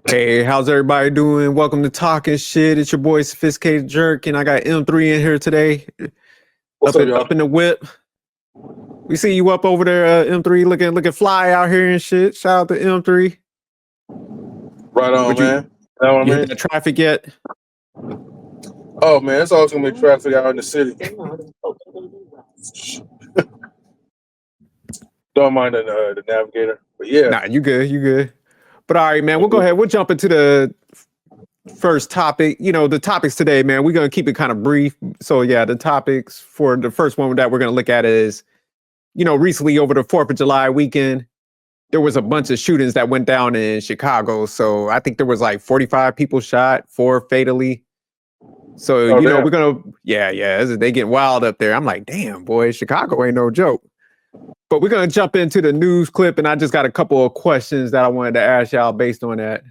Hey, how's everybody doing? Welcome to Talking Shit. It's your boy Sophisticated Jerk, and I got M3 in here today. What's up, y'all? Up in the whip. We see you up over there, M3, looking fly out here and shit. Shout out to M3. Right on, Would you man. You know what I hit mean? that traffic yet? Oh man, it's always gonna be traffic out in the city. Don't mind the navigator, but yeah. Nah, you good. But all right, man, we'll go ahead. We'll jump into the first topic. You know, the topics today, man, we're gonna keep it kind of brief. So yeah, the topics for the first one that we're gonna look at is, recently over the 4th of July weekend, there was a bunch of shootings that went down in Chicago. So I think there was like 45 people shot, 4 fatally. So, Damn. we're going to, they get wild up there. I'm like, damn, boy, Chicago ain't no joke. But we're going to jump into the news clip, and I just got a couple of questions that I wanted to ask y'all based on that.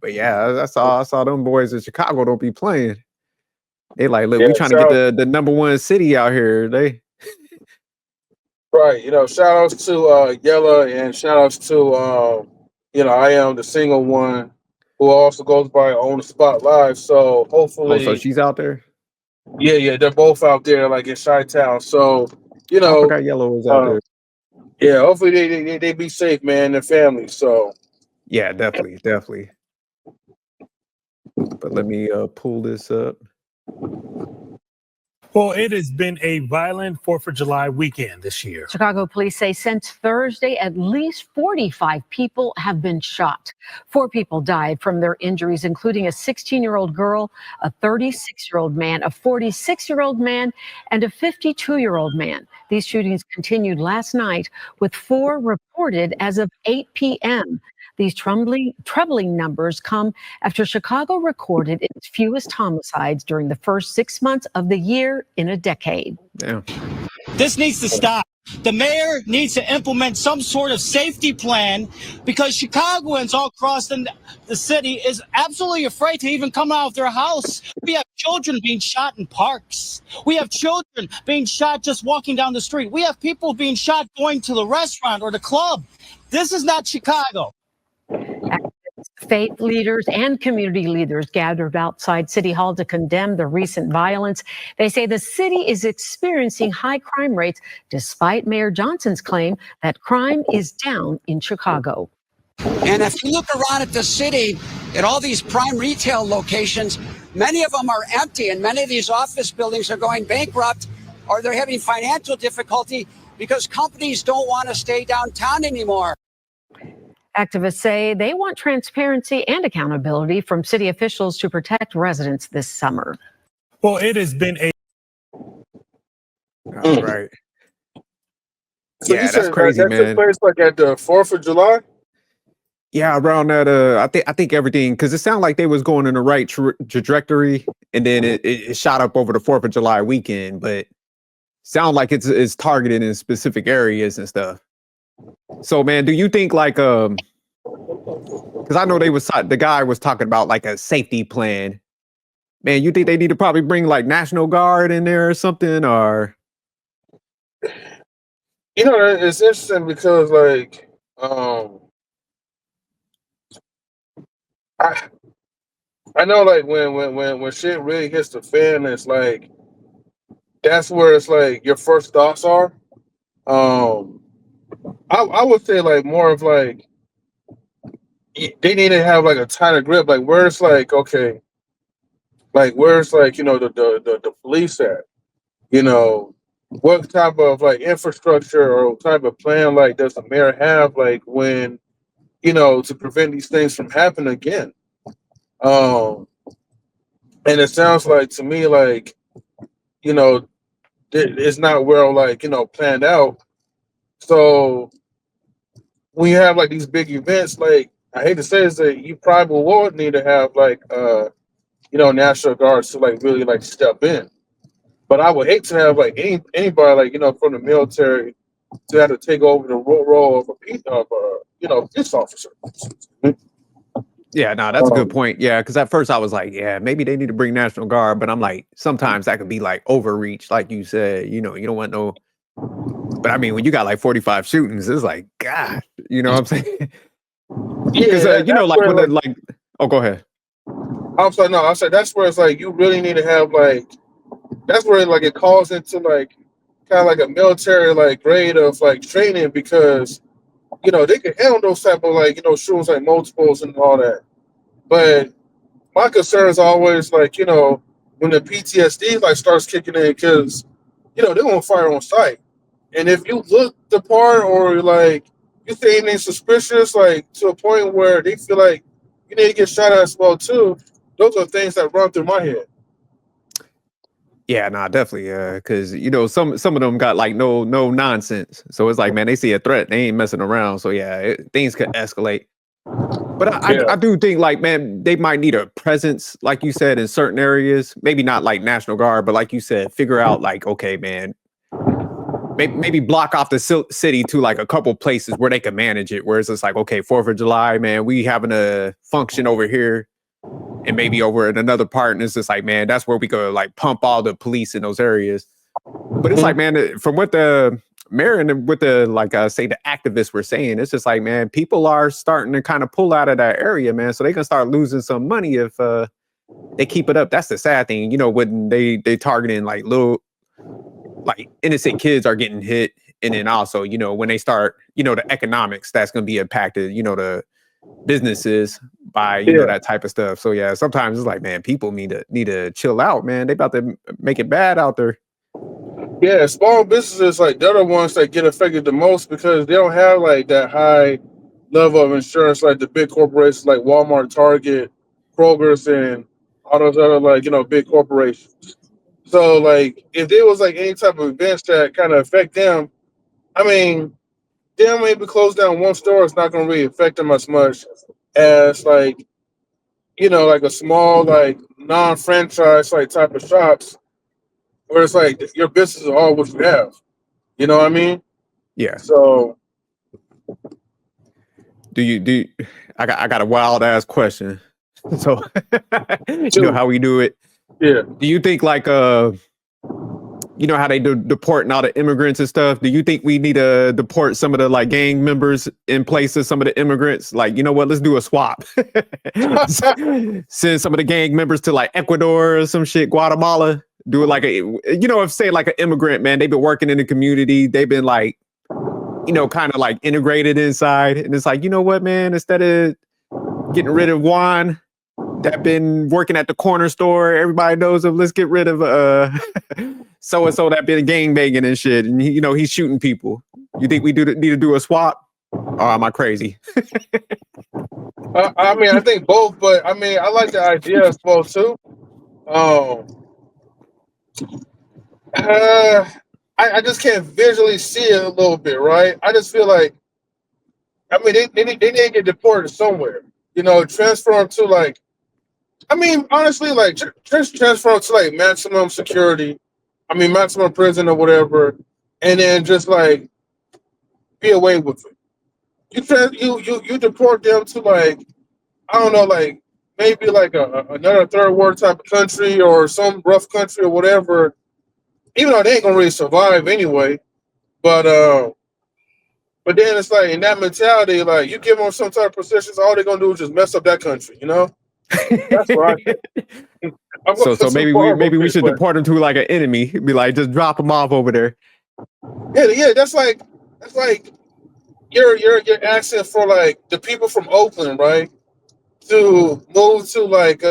But yeah, I saw them boys in Chicago don't be playing. They like, look, we trying to get the number one city out here. Right, shout outs to Yella and shout outs to I am the single one who also goes by On the Spot Live. So hopefully so she's out there? Yeah, they're both out there like in Chi-Town. So, I forgot Yellow was out there. Yeah, hopefully they be safe, man, and their families. So yeah, definitely. But let me pull this up. Well, it has been a violent 4th of July weekend this year. Chicago police say since Thursday, at least 45 people have been shot. 4 people died from their injuries, including a 16-year-old girl, a 36-year-old man, a 46-year-old man, and a 52-year-old man. These shootings continued last night, with 4 reported as of 8 p.m. These troubling numbers come after Chicago recorded its fewest homicides during the first 6 months of the year in a decade. Yeah. This needs to stop. The mayor needs to implement some sort of safety plan because Chicagoans all across the city is absolutely afraid to even come out of their house. We have children being shot in parks. We have children being shot just walking down the street. We have people being shot going to the restaurant or the club. This is not Chicago. Faith leaders and community leaders gathered outside City Hall to condemn the recent violence. They say the city is experiencing high crime rates, despite Mayor Johnson's claim that crime is down in Chicago. And if you look around at the city, at all these prime retail locations, many of them are empty, and many of these office buildings are going bankrupt, or they're having financial difficulty because companies don't want to stay downtown anymore. Activists say they want transparency and accountability from city officials to protect residents this summer. Well, it has been a... All right. So yeah, that's crazy, that man. took place like at the 4th of July? Yeah, around that. I think everything, because it sounded like they was going in the right trajectory, and then it shot up over the 4th of July weekend. But sound like it's targeted in specific areas and stuff. So, man, do you think like because I know the guy was talking about like a safety plan. Man, you think they need to probably bring like National Guard in there or something, or? It's interesting because like I know like when shit really hits the fan, it's like that's where it's like your first thoughts are. I would say like more of like they need to have like a tighter grip, like where it's like okay, like where's like the police at, what type of like infrastructure or type of plan like does the mayor have like when to prevent these things from happening again. And it sounds like to me like it's not well like planned out. So when you have like these big events, like I hate to say this, that you probably will need to have like National Guards to like really like step in. But I would hate to have like anybody like from the military to have to take over the role of a police officer. Yeah, no, that's a good point. Yeah, because at first I was like, yeah, maybe they need to bring National Guard, but I'm like, sometimes that could be like overreach, like you said. You don't want no. But I mean, when you got like 45 shootings, it's like, God, you know what I'm saying? Yeah, because like when Oh, go ahead. I'm sorry, no, I said that's where it's like you really need to have like that's where like it calls into like kind of like a military like grade of like training because they can handle those type of like shootings like multiples and all that. But my concern is always like when the PTSD like starts kicking in because they're gonna fire on sight. And if you look the part or like you think anything suspicious, like to a point where they feel like you need to get shot at as well too, those are things that run through my head. Yeah, nah, definitely. Because some of them got like no nonsense. So it's like, man, they see a threat, they ain't messing around. So yeah, things could escalate. But I Yeah. do think like, man, they might need a presence, like you said, in certain areas. Maybe not like National Guard, but like you said, figure out like, okay, man, maybe block off the city to like a couple places where they can manage it. Where it's just like, okay, 4th of July, man, we having a function over here, and maybe over in another part, and it's just like, man, that's where we could like pump all the police in those areas. But it's like, Mhm. man, from what the mayor and with the like say the activists were saying, it's just like, man, people are starting to kind of pull out of that area, man. So they can start losing some money if they keep it up. That's the sad thing, when they targeting like little like innocent kids are getting hit, and then also, when they start, the economics that's going to be impacted, the businesses by Yeah. that type of stuff. So yeah, sometimes it's like, man, people need to chill out, man. They about to make it bad out there. Yeah, small businesses like they're the ones that get affected the most because they don't have like that high level of insurance like the big corporations like Walmart, Target, Kroger's, and all those other like big corporations. So like if there was like any type of events that kind of affect them, I mean, them maybe close down one store is not going to really affect them as much as like like a small like non-franchise like type of shops where it's like your business is all what you have. You know what I mean? Yeah. So Do I got a wild ass question. So shoot, how we do it. yeah. Do you think like how they do deporting all the immigrants and stuff? Do you think we need to deport some of the like gang members in place of some of the immigrants? Like, you know what? Let's do a swap. Send some of the gang members to like Ecuador or some shit, Guatemala. Do it like if say like an immigrant, man, they've been working in the community. They've been like, kind of like integrated inside. And it's like, you know what, man, instead of getting rid of Juan that been working at the corner store, everybody knows him. Let's get rid of so and so that been gang banging and shit, and he's shooting people. You think we need to do a swap? Or am I crazy? I mean, I think both, but I mean, I like the idea as well too. Um, uh, I just can't visually see it a little bit, right? I just feel like, I mean, they need to get deported somewhere. Transfer them to like, I mean, honestly, like just transfer them to like maximum security. I mean, maximum prison or whatever, and then just like be away with it. You deport them to like I don't know, like maybe like another third world type of country or some rough country or whatever. Even though they ain't gonna really survive anyway, but but then it's like in that mentality, like you give them some type of positions, all they're gonna do is just mess up that country. That's what I think. I'm going So too maybe we far with maybe we it, should but deport him to like an enemy. Be like, just drop him off over there. yeah, that's like your accent for like the people from Oakland, right? To move to like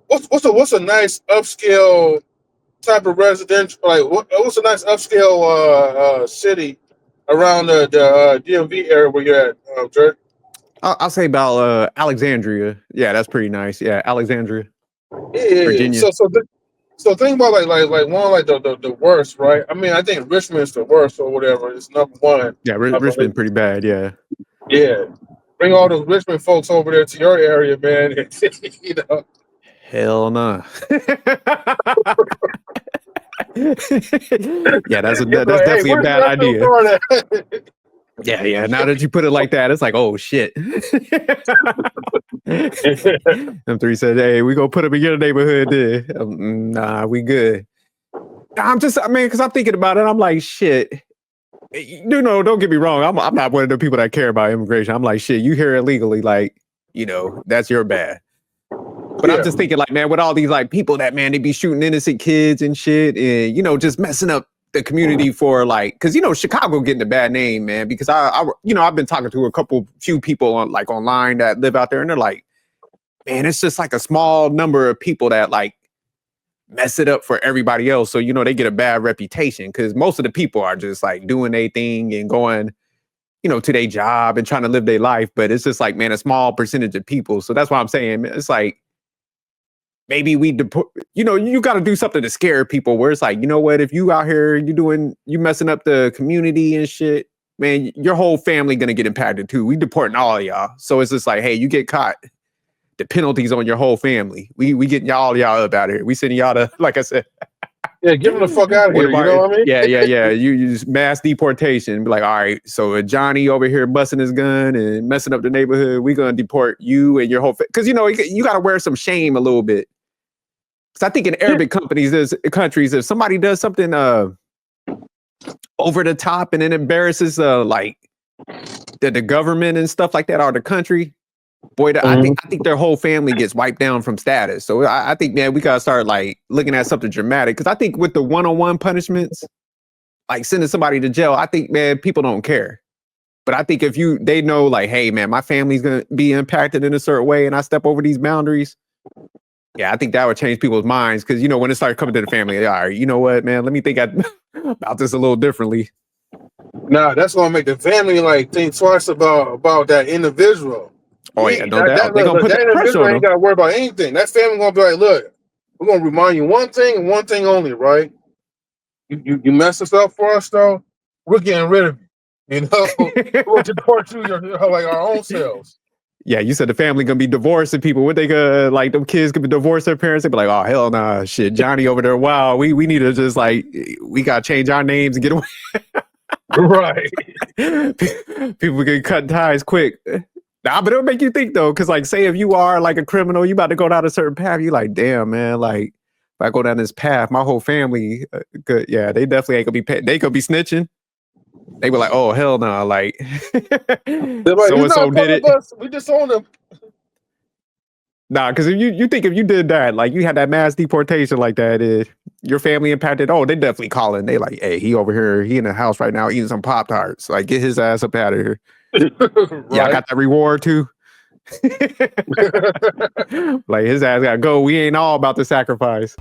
what's a nice upscale type of residential like what's a nice upscale city around the DMV area where you're at, Jerk? I'll say about Alexandria. Yeah, that's pretty nice. Yeah, Alexandria, Yeah. Virginia. So think about like one like the worst, right? I mean, I think Richmond is the worst or whatever. It's number one, Yeah, I believe. Richmond pretty bad. Yeah. Yeah. Bring all those Richmond folks over there to your area, man. you know. Hell no. Yeah, You'll be that's like, hey, definitely a where's bad National idea. Guard at? Yeah. Now that you put it like that, it's like, oh shit. Them three said, "Hey, we gonna put them in your neighborhood." There, nah, we good. I mean, because I'm thinking about it, I'm like, shit. Don't get me wrong. I'm not one of the people that care about immigration. I'm like, shit. You here illegally, like, you know, that's your bad. But Yeah. I'm just thinking, like, man, with all these like people that, man, they be shooting innocent kids and shit, and you know, just messing up the community for like, because you know, Chicago getting a bad name, man. Because you know, I've been talking to few people on like online that live out there, and they're like, man, it's just like a small number of people that like mess it up for everybody else. So you know, they get a bad reputation because most of the people are just like doing their thing and going, you know, to their job and trying to live their life. But it's just like, man, a small percentage of people. So that's why I'm saying it's like, maybe you know, you got to do something to scare people where it's like, you know what, if you out here, you messing up the community and shit, man, your whole family going to get impacted too. We deporting all of y'all. So it's just like, hey, you get caught, the penalties on your whole family. We getting y'all up out of here. We sending y'all to, like I said. Yeah, get them the fuck out of here. You know what I mean? Yeah. You just mass deportation. Be like, all right, so Johnny over here busting his gun and messing up the neighborhood, we going to deport you and your whole because, you know, you got to wear some shame a little bit. Because I think in Arabic countries, if somebody does something over the top and it embarrasses like the government and stuff like that or the country, boy, I think their whole family gets wiped down from status. So I think, man, we gotta start like looking at something dramatic. Because I think with the one-on-one punishments, like sending somebody to jail, I think, man, people don't care. But I think if they know, like, hey, man, my family's gonna be impacted in a certain way, and I step over these boundaries. Yeah, I think that would change people's minds because, you know, when it starts coming to the family, all right, you know what, man, let me think about this a little differently. Nah, that's gonna make the family like think twice about that individual. Oh yeah, no doubt. They're gonna put that that pressure individual on ain't them. gotta worry about anything. That family gonna be like, look, we're gonna remind you one thing and one thing only, right? You mess this up for us though, we're getting rid of you. You know, we'll deport you like our own selves. Yeah, you said the family gonna be divorcing people. What they gonna like? Them kids gonna divorce their parents. They be like, oh hell nah, shit. Johnny over there. Wow, we need to just like we gotta change our names and get away. Right. People get cut ties quick. Nah, but it'll make you think though, because like, say if you are like a criminal, you about to go down a certain path. You like, damn man, like if I go down this path, my whole family, could, yeah, they definitely ain't gonna be. They could be snitching. They were like, oh hell no, like They're like, so and so did it. Us. We just own them. Nah, because if you think if you did that, like you had that mass deportation like that, your family impacted. Oh, they definitely calling. They like, hey, he over here, he in the house right now eating some Pop-Tarts. Like, get his ass up out of here. Right. Yeah, I got that reward too. Like his ass gotta go. We ain't all about the sacrifice.